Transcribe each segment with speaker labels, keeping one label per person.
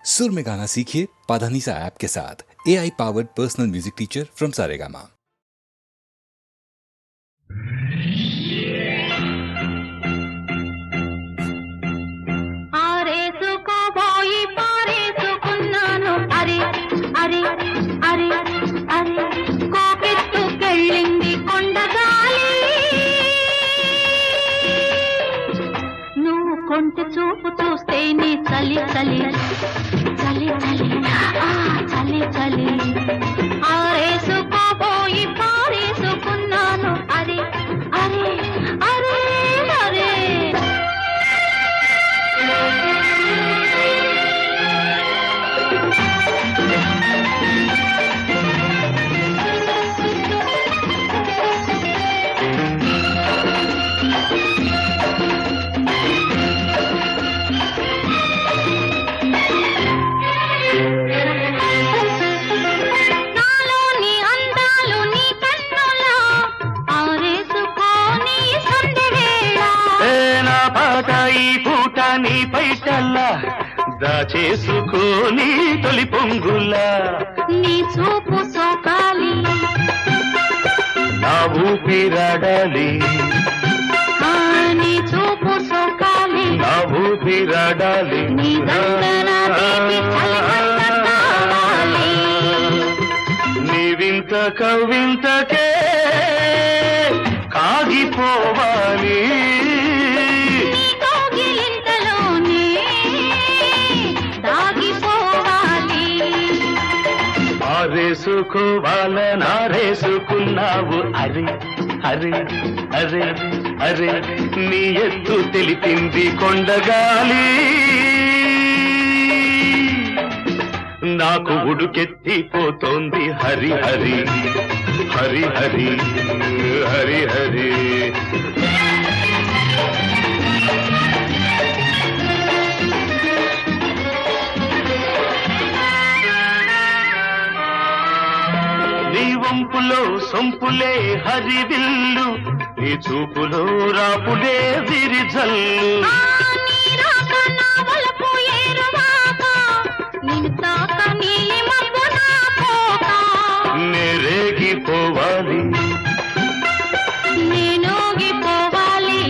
Speaker 1: सुर में गाना सीखिए पाधानीसा ऐप के साथ। AI powered personal music teacher from Saregama.
Speaker 2: కొంటె చూపు చూస్తే నీ చలి చలి చలి చలి ఆ చలి చలి ఆరేసుకోపోయి పారేసుకున్నాను అరే అరే అరే అరే
Speaker 3: నీ పైటల్లా దాచేసుకోని తొలి పొంగులా
Speaker 2: నీ చూపు సోకాలి
Speaker 3: నా ఊపిరాడాలి
Speaker 2: నీ చూపు సోకాలి
Speaker 3: నా ఊపిరాడాలి
Speaker 2: నీ దండన తీపి చలిమంట కావాలి
Speaker 3: నీ వింత కవింతకే కాగిపోవాలి ఆరేసుకోవాలనారేసుకున్నావు అరే అరే అరే అరే నీ ఎత్తు తెలిపింది కొండగాలి నాకు ఉడుకెత్తిపోతోంది హరి హరి హరి హరి హరి హరి వంపులో సొంపులే హరివిల్లు నీ చూపులో రాపులే విరిజల్లు నేరేగిపోవాలి
Speaker 2: నేనోగిపోవాలి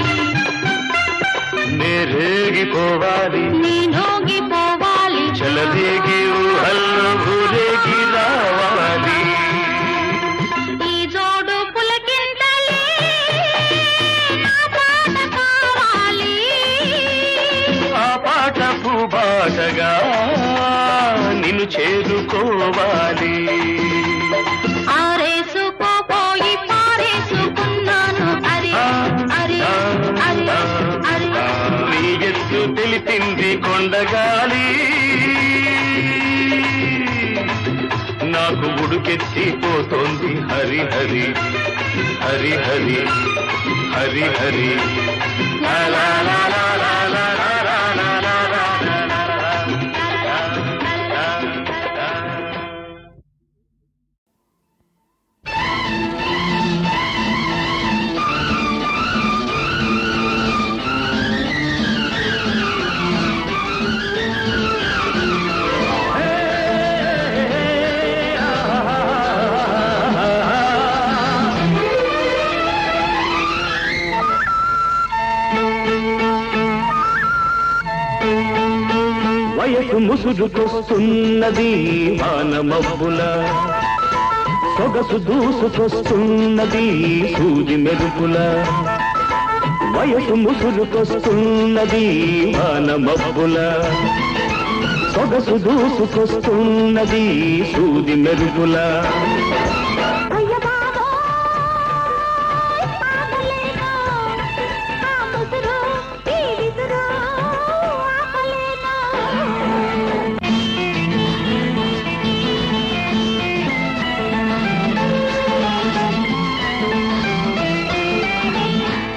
Speaker 3: నేరేగిపోవాలి
Speaker 2: నేనోగిపోవాలి
Speaker 3: చలదేగి ఊహల్లో ఊరేగి రావాలి బాటగా నిన్ను చేరుకోవాలి
Speaker 2: ఆరేసుకోపోయి పారేసుకున్నాను అరే అరే అరే అరే
Speaker 3: నీ ఎత్తు తెలిపింది కొండగాలి నాకు ఉడుకెత్తిపోతోంది హరి హరి హరి హరి హరి హరి లా లా లా లా లా లా వయసు ముసురుకొస్తున్నది వానమబ్బుల సొగసు దూసుకొస్తున్నది సూది మెరుపుల వయసు ముసురుకొస్తున్నది వానమబ్బుల సొగసు దూసుకొస్తున్నది సూది మెరుపుల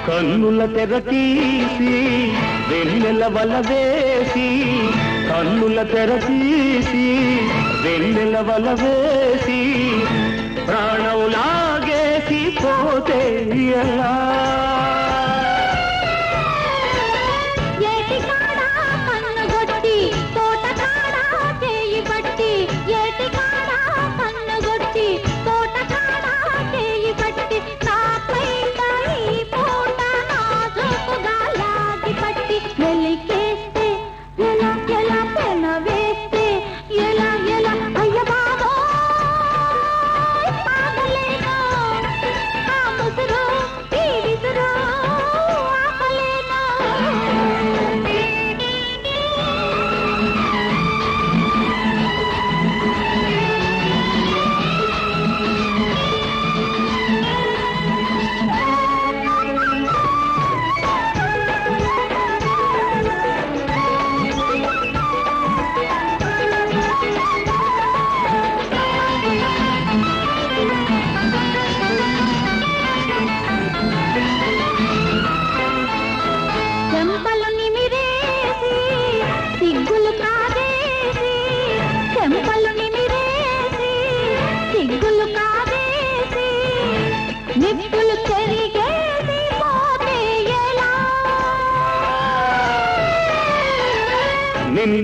Speaker 3: కన్నుల తెర తీసి వెన్నెల వల వేసి కన్నుల తెర తీసి వెన్నెల వల వేసి ప్రాణం లాగేసి పోతే ఎలా
Speaker 2: ఏటి కాడా కన్నుగొట్టి తోట కాడా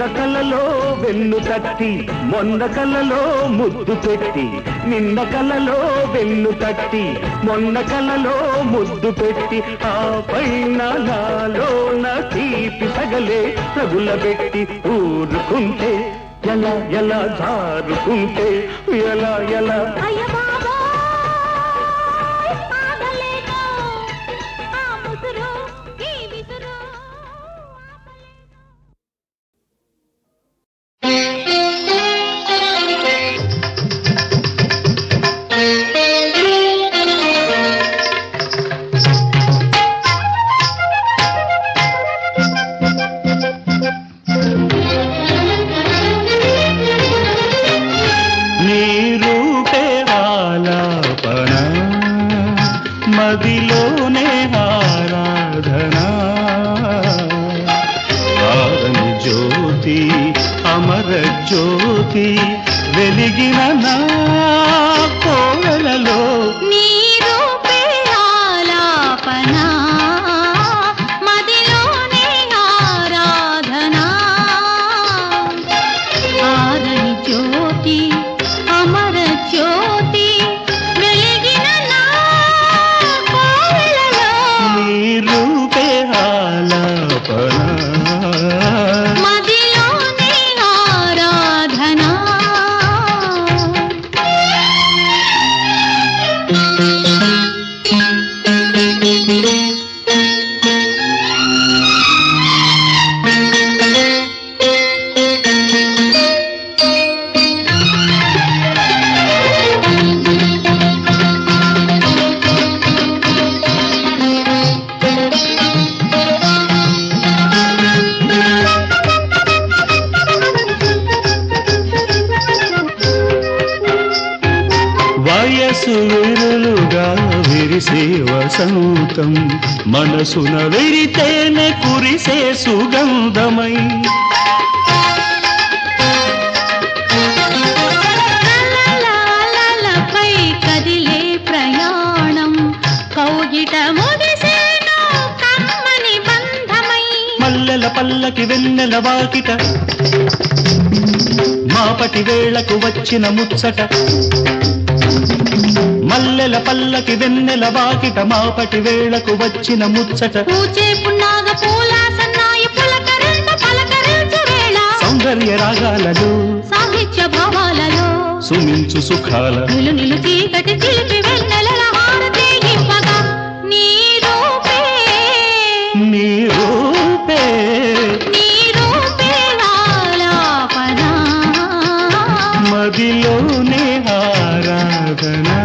Speaker 3: నిన్న కలలో వెన్ను తట్టి మొన్న కలలో ముద్దు పెట్టి నిన్న కలలో వెన్ను తట్టి మొన్న కలలో ముద్దు పెట్టి ఆ పైన నాలోన తీపి సగలే తగులబెట్టి ఊరుకుంటే ఎలా ఎలా జారుకుంటే ఎలా ఎలా
Speaker 2: అయ్య బాబోయ్ ఆగలేను ఆ ముసురు ఈ విసురు
Speaker 3: మదిలోనే ఆరాధనా ఆరని జ్యోతి అమర జ్యోతి వెలిగిన నా కోవెలలో
Speaker 2: నీ రూపే ఆలాపన మదిలోనే ఆరాధనా ఆరని జ్యోతి అమర జ్యోతి వెలిగిన నా కోవెలలో
Speaker 3: నీ రూపే ఆలాపన
Speaker 2: మదిలోనే ఆరాధనా
Speaker 3: వయసు విరులుగా విరిసే వసంతం మనసున విరితేనే కురిసే సుగంధమై
Speaker 2: కలలపై కదిలే ప్రయాణం కౌగిట ముగిసేను కమ్మని బంధమై
Speaker 3: మల్లెల పల్లకి వెన్నెల వాకిట మాపటి వేళకు వచ్చిన ముచ్చట మల్లెల పల్లకి వెన్నెల వాకిట మాపటి వేళకు వచ్చిన ముచ్చట
Speaker 2: పూచే పున్నాగ పూల సన్నాయి పులకరింత పలకరించు వేళ
Speaker 3: సౌందర్య రాగాలలో
Speaker 2: సాహిత్య భావాలలో
Speaker 3: సుమించు సుఖాల
Speaker 2: నిలు నిలు చీకటి చిలిపి వెన్నెలల హారతి ఇవ్వగా నీ రూపే
Speaker 3: నీ రూపే
Speaker 2: నీ రూపే ఆలాపన
Speaker 3: మదిలోనే ఆరాధనా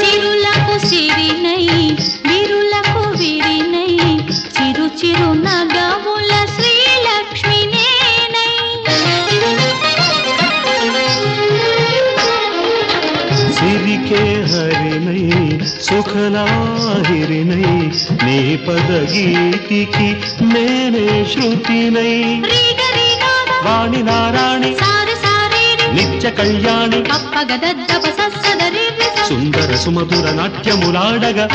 Speaker 2: సిరులకు సిరినై విరులకు విరినై చిరు చిరు నగముల శ్రీలక్ష్మి నేనై
Speaker 3: సిరికే హరినై సుఖలాహిరినై నీ పద గీతికి నేనే శృతినై
Speaker 2: రీగ రీగాద
Speaker 3: వాణి నారాణి
Speaker 2: సారి సారేరి
Speaker 3: నిత్య కళ్యాణి
Speaker 2: కప్పగదద్దప సస్సదరి
Speaker 3: సుందర సుమధుర నాట్యములాడగా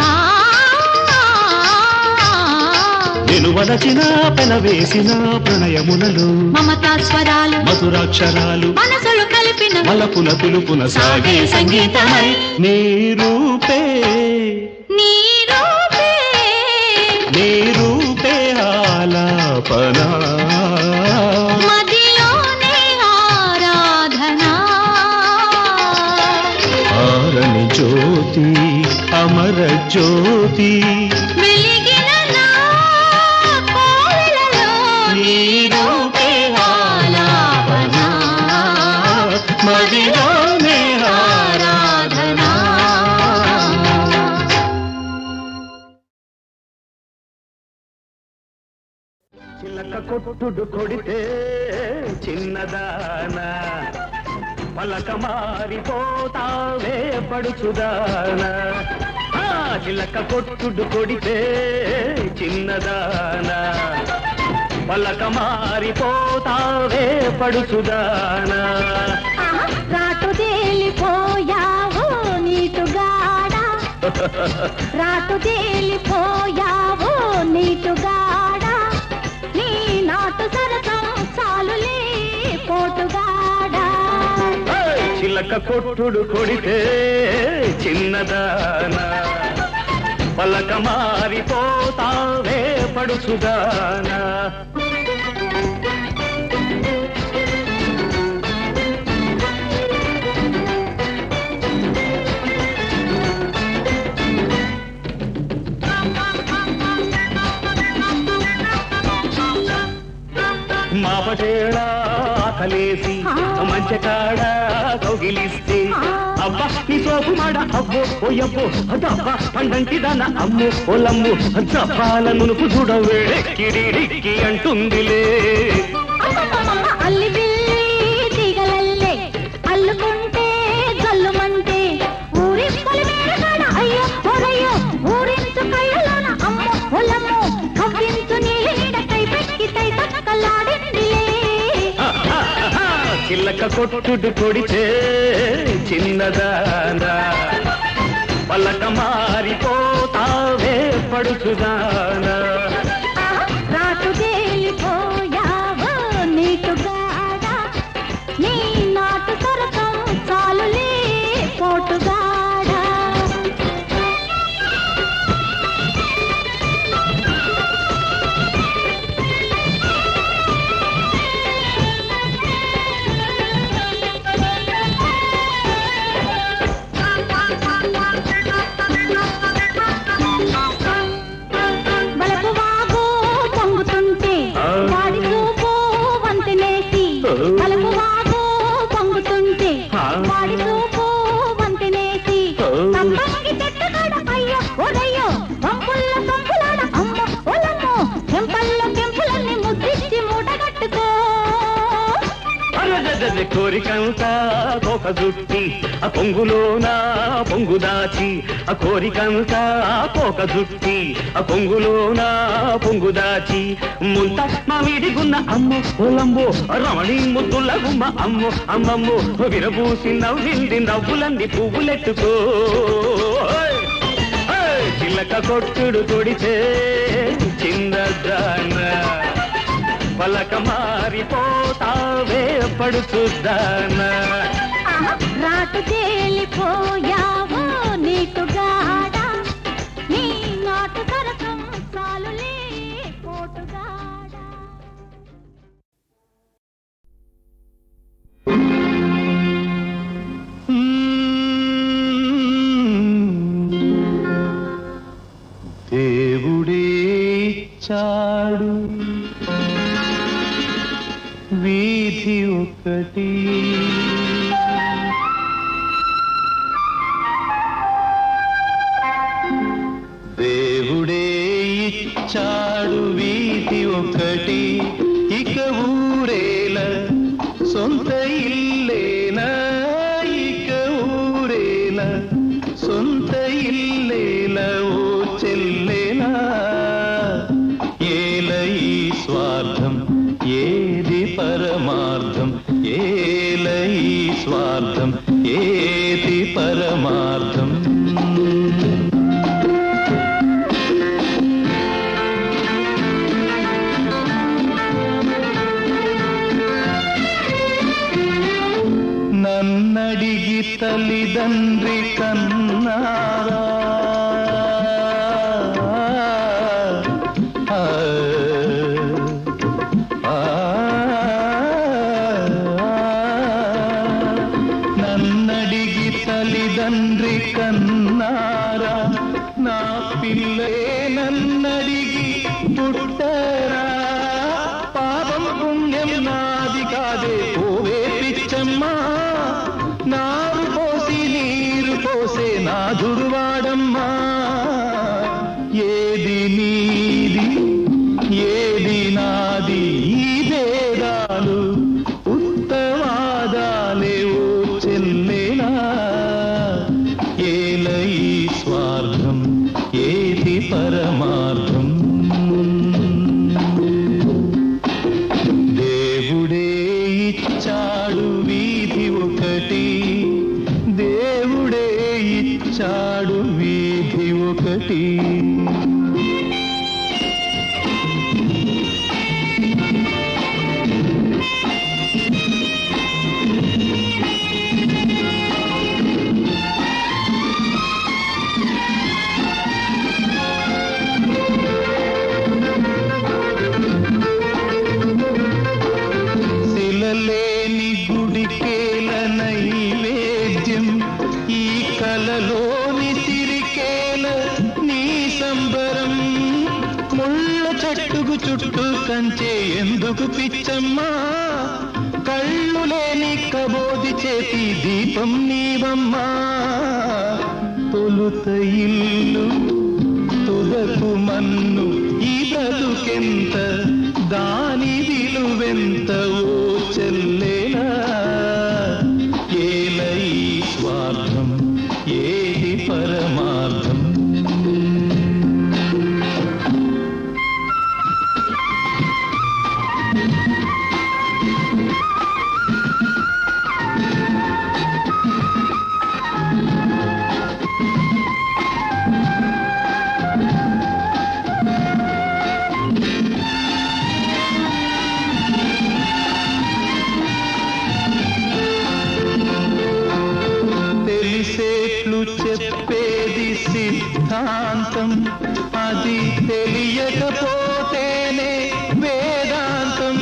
Speaker 3: నిలువలచిన పెన వేసిన ప్రణయములలో
Speaker 2: మమతా స్వరాలు
Speaker 3: మధురాక్షరాలు
Speaker 2: మనసులు కలిపిన
Speaker 3: మలపుల పిలుపున సాగే సంగీతమై నీ రూపే
Speaker 2: నీ రూపే
Speaker 3: నీ రూపే ఆలాపనా
Speaker 2: మదిలోనే ఆరాధనా
Speaker 3: ఆరని జ్యోతి అమర జ్యోతి
Speaker 2: వెలిగిన నా కోవెలలో
Speaker 3: నీ రూపే ఆలాపనా మదిలోనే ఆరాధనా చిలక కొట్టుడు కొడితే చిన్నదానా పలక మారిపోతావే పడుచుదానా చిలక కొట్టుడు కొడితే చిన్నదానా పలక మారిపోతావే పడుచుదానా
Speaker 2: రాటు తేలిపోయావు నీటుగాడా రాటు తేలిపోయావు నీటుగాడా నీ నాటు సరసం చాలులే పోటుగాడా
Speaker 3: చిలక కొట్టుడు కొడితే చిన్నదానా పలక మారిపోతావే పడుచుదానా మాపటేళ ఆకలేసి మంచకాడ కౌగిలిస్తే అబ్బా నీ సోపు మాడ అబ్బో ఓయబ్బో అదబ్బా పండంటి దాన అమ్మో ఓలమ్ము జపాల నునుపు చూడవే కిడిడిక్కి అంటుందిలే
Speaker 2: అల్లి బిల్లి తీగలల్లే అల్లుకుంటే జల్లుమంటే ఊరి పొలిమేరగాడ అయ్యో ఓరయ్యో ఊరించు కయ్యలోన అమ్మో ఓలమ్మో కవ్వించు నీడ కై పెక్కి తై తక్కలాడిందిలే
Speaker 3: చిల్లక కొట్టుడు కొడితే చిన్నదానా పలక మారిపోతావే పడుచుదానా
Speaker 2: రాటు తేలిపోయావో నీటుగాడా నీ నాటు సరసం చాలులే పోటుగాడా
Speaker 3: కోరికంతా కోక జుట్టి ఆ పొంగులోన పొంగు దాచి ఆ కోరికంతా కోక జుట్టి ఆ పొంగులోన పొంగు దాచి ముంత మామిడిగున్న అమ్మో ఓలంబో రమణి ముద్దుల గుమ్మ అమ్మో అమ్మమ్మో విరబూసి నవ్వింది నవ్వులంది పువ్వులెట్టుకో చిల్లక కొట్టుడు కొడితే చిన్నదానా పలక మారిపోతావే పడుచుదానా
Speaker 2: రాటు తేలిపోయావో నీటుగాడా నీ నాటు సరసం చాలులే పోటుగాడా
Speaker 3: దేవుడే ఇచ్చాడు వీధి ఒకటి దేవుడే ఇచ్చాడు వీధి ఒకటి ఇక ఊరేల సొంత ఇల్లేనా ఇక ఊరేల సొంత ఇల్లేల ఓ చెల్లేనా ఏల ఈ స్వార్థం ఏది పరమార్థం ఏల ఈ స్వార్థం ఏది పరమార్థం నన్నడిగి తల్లిదండ్రి కన్నారా నన్నడిగి తల్లిదండ్రి కన్నారా నా పిల్లే నన్నడిగి పుట్టరా పాపం పుణ్యం నాది కాదే ఓవే పిచ్చమ్మా నారు పోసి నీరు పోసే నాదురువాడమ్మా ఏది నీది ఏది నాది ఈ భేదాలు ఉత్తవాదాలే ఓ చెల్లేలా ఏల ఈ స్వార్థం ఏది పరమార్థం దేవుడే ఇచ్చాడు వీధి ఒకటి దేవుడే ఇచ్చాడు వీధి ఒకటి శిలలేని గుడికేల నైవేద్యం ఈ కలలోని సిరికేల నీ సంబరం ముళ్ళ చెట్టుకు చుట్టూ కంచే ఎందుకు పిచ్చమ్మా కళ్ళు లేని కబోది చేతి దీపం నీవమ్మా తొలుత ఇల్లు తుదకు మన్ను ఈ బ్రతుకెంత దాని విలువెంత ఓ చెల్లేలా ఏల ఈ స్వార్థం ఏది పరమార్థం తెలిసేట్లు చెప్పేది సిద్ధాంతం అది తెలియకపోతేనే వేదాంతం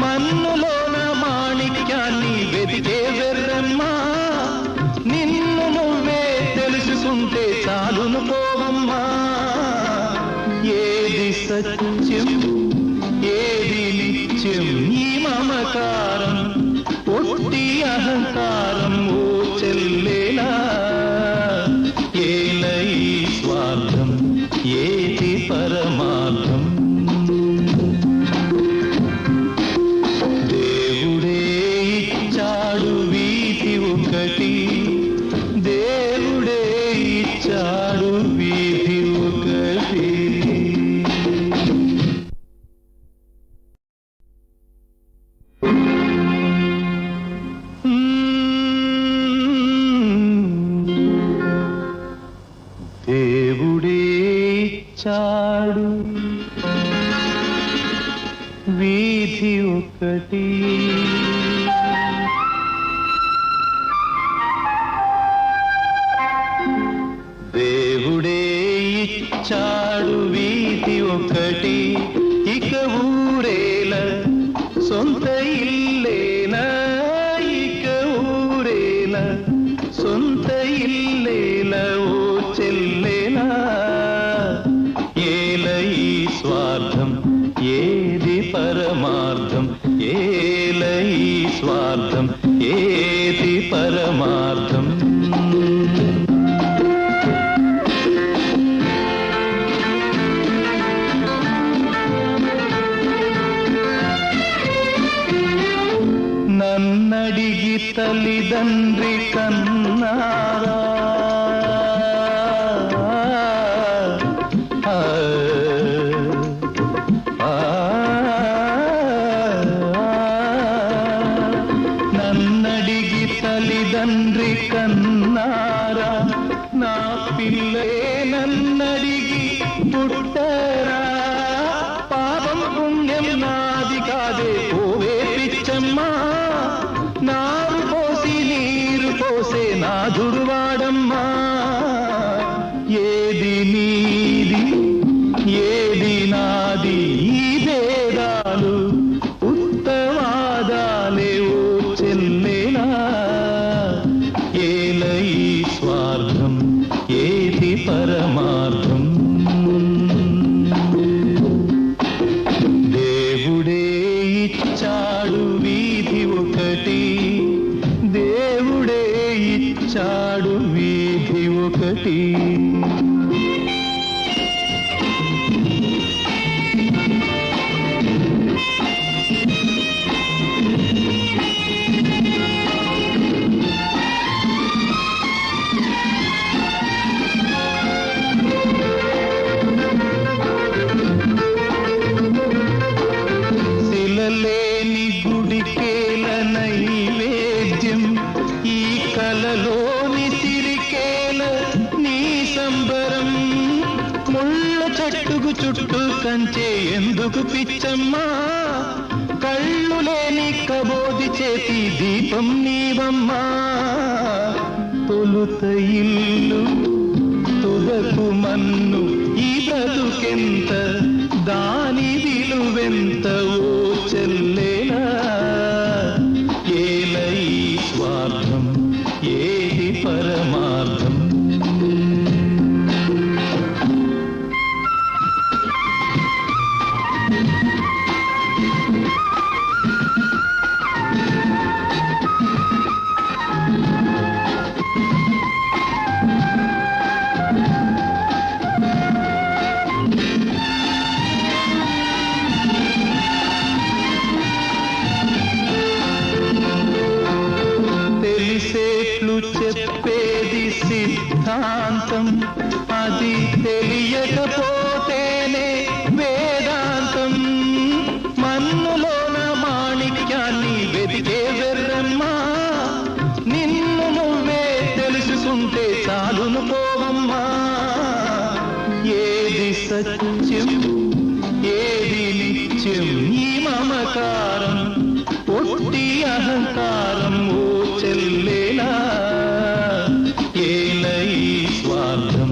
Speaker 3: మన్నులోన మాణిక్యాన్ని వెతికే వెర్రమ్మా నిన్ను నువ్వే తెలుసుకుంటే చాలును పోవమ్మా ఏది సత్యం ఏది నిత్యం ఈ మమకారం ఒట్టి అహంకారం ఓ చెల్లేలా ఏల ఈ స్వార్థం ఏది పరమార్థం దేవుడే ఇచ్చాడు వీధి ఒకటి దేవుడే ఇచ్చాడు వీధి ఒకటి దేవుడే ఇచ్చాడు వీధి ఒకటి దేవుడే ఇచ్చాడు వీధి ఒకటి ఇక ఊరేల సొంత ఇల్లేనా ఇక ఊరేల సొంత ఇల్లేల ఓ చెల్లేలా ఏల ఈ స్వార్థం ఏది పరమార్థం ఏల ఈ స్వార్థం ఏది పరమార్థం నన్నడిగి తల్లిదండ్రి కన్నారా నన్నడిగి తల్లిదండ్రి కన్నారా నా పిల్లే నన్నడిగి పుట్టరా పాపం పుణ్యం నాది కాదే పోవే పిచ్చమ్మా నారు పోసి నీరు పోసే నాదుడువాడమ్మా ఏది నీది ఏది నాది ఈ భేదాలు ఉత్తవాదాలే ఓ చెల్లేలా ఏల ఈ స్వార్థం ఏది పరమార్థం దేవుడే ఇచ్చాడు వీధి ఒకటి దేవుడే ఇచ్చాడు వీధి ఒకటి కలలోని సిరికేల నీ సంబరం ముళ్ళ చెట్టుకు చుట్టూ కంచే ఎందుకు పిచ్చమ్మా కళ్ళు లేని కబోది చేతి దీపం నీవమ్మా తొలుత ఇల్లు తుదకు మన్ను ఈ బ్రతుకెంత దాని విలువెంత ఓ చెల్లేలా ఏల ఈ స్వార్థం ఏది పరమార్థం తెలిసేట్లు చెప్పేది సిద్ధాంతం అది తెలియకపోతేనే వేదాంతం మన్నులోన మాణిక్యాన్ని వెతికే వెర్రమ్మా నిన్ను నువ్వే తెలుసుకుంటే చాలును పోవమ్మా ఏది సత్యం ఏది నిత్యం ఈ మమకారం ఒట్టి అహంకారం ఓ చెల్లేలా ఏల ఈ స్వార్థం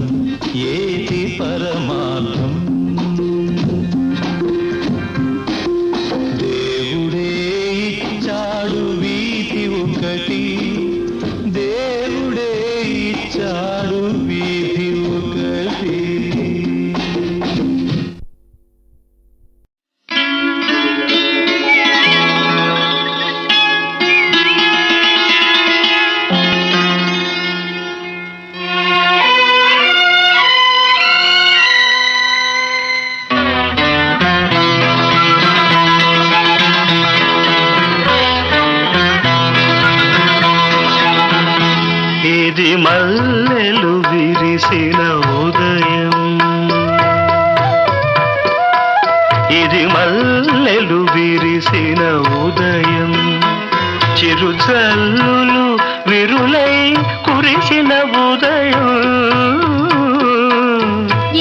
Speaker 3: ఏది పరమార్థం దేవుడే ఇచ్చాడు వీధి ఒకటి దేవుడే ఇచ్చాడు వీధి ఒకటి ఇది మల్లెలు విరిసిన ఉదయం ఇది మల్లెలు విరిసిన ఉదయం చిరుజల్లులు విరులై కురిసిన ఉదయం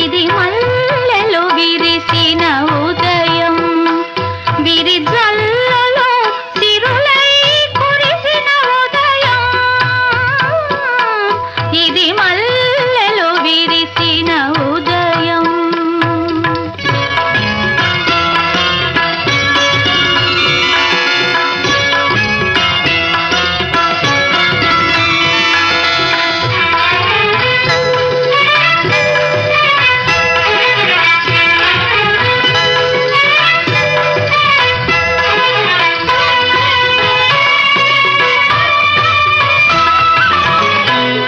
Speaker 2: ఇది మల్లెలు విరిసిన ఉదయం విరిజల్లులు సిరులై కురిసిన ఉదయం ఇది మల్లెలు విరిసిన ఉదయం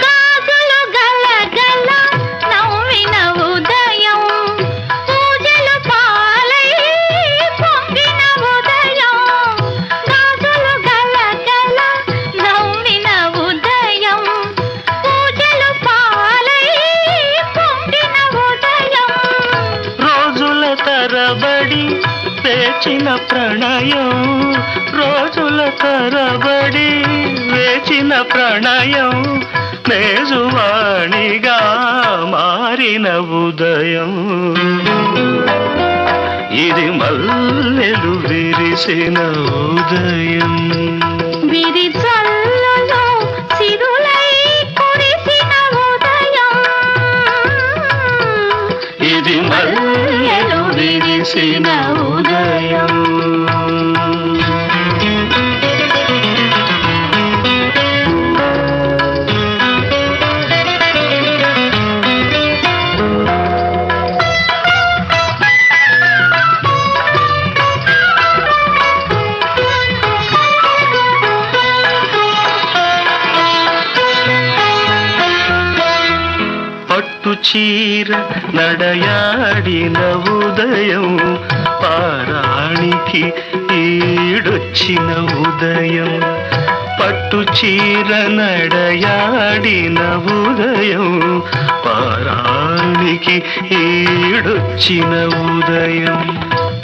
Speaker 2: గాజులు గలగల నవ్విన ఉదయం పూజలు పాలై పొంగిన ఉదయం గాజులు గలగల నవ్విన ఉదయం పూజలు పాలై పొంగిన ఉదయం
Speaker 3: రోజుల తరబడి వేచిన ప్రణయం రోజుల తరబడి వేచిన ప్రణయం మేజువాణిగా మారిన ఉదయం ఇది మల్లెలు విరిసిన ఉదయం
Speaker 2: విరిజల్లులు సిరులై కురిసిన ఉదయం
Speaker 3: ఇది మల్లెలు విరిసిన ఉదయం పట్టు చీర నడయాడిన ఉదయం పారాణికి ఈడొచ్చిన ఉదయం పట్టు చీర నడయాడిన ఉదయం పారాణికి ఈడొచ్చిన ఉదయం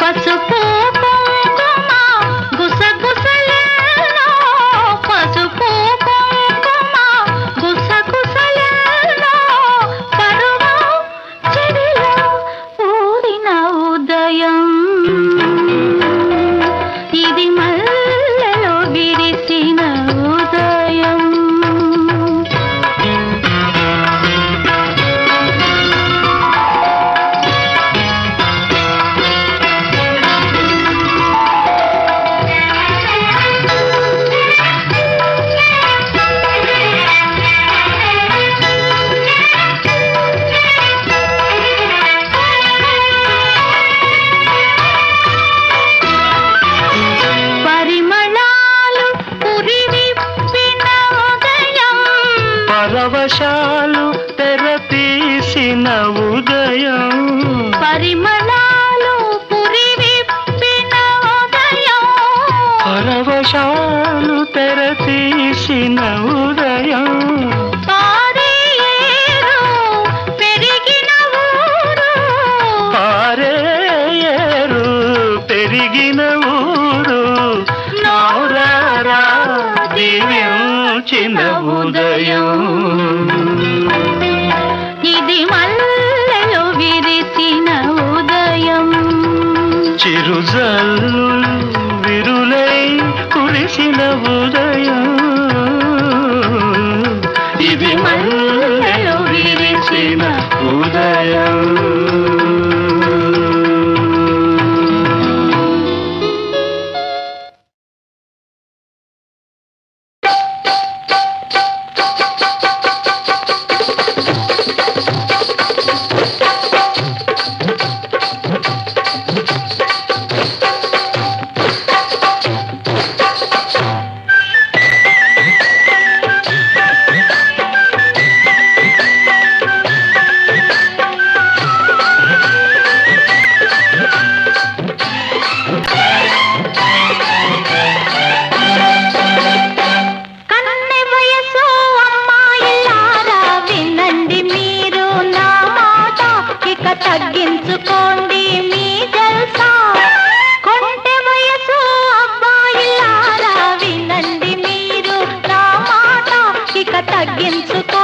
Speaker 2: పసుపు కుంకుమ గుసగుసలలో పసుపు కుంకుమ
Speaker 3: పరవశాలు తెర తీసిన ఉదయం
Speaker 2: పరిమళాలు పురి విప్పిన ఉదయం
Speaker 3: పరవశాలు తెర తీసిన ఉదయం
Speaker 2: పారేరు పెరిగిన ఊరు
Speaker 3: పారేరు పెరిగిన ఊరు నౌరారా దివ్యించిన ఉదయం
Speaker 2: ఇది మల్లెలు విరిసిన ఉదయం
Speaker 3: చిరుజల్లు విరులై కురిసిన ఉదయం ఇది మల్లెలు విరిసిన ఉదయం
Speaker 2: కన్నె వయసు అమ్మాయిలారా వినండి మీరు నా మాట ఇక తగ్గించుకోండి మీ జల్సా కొంటె వయసు అబ్బాయిలారా వినండి మీరు నా మాట ఇక తగ్గించుకో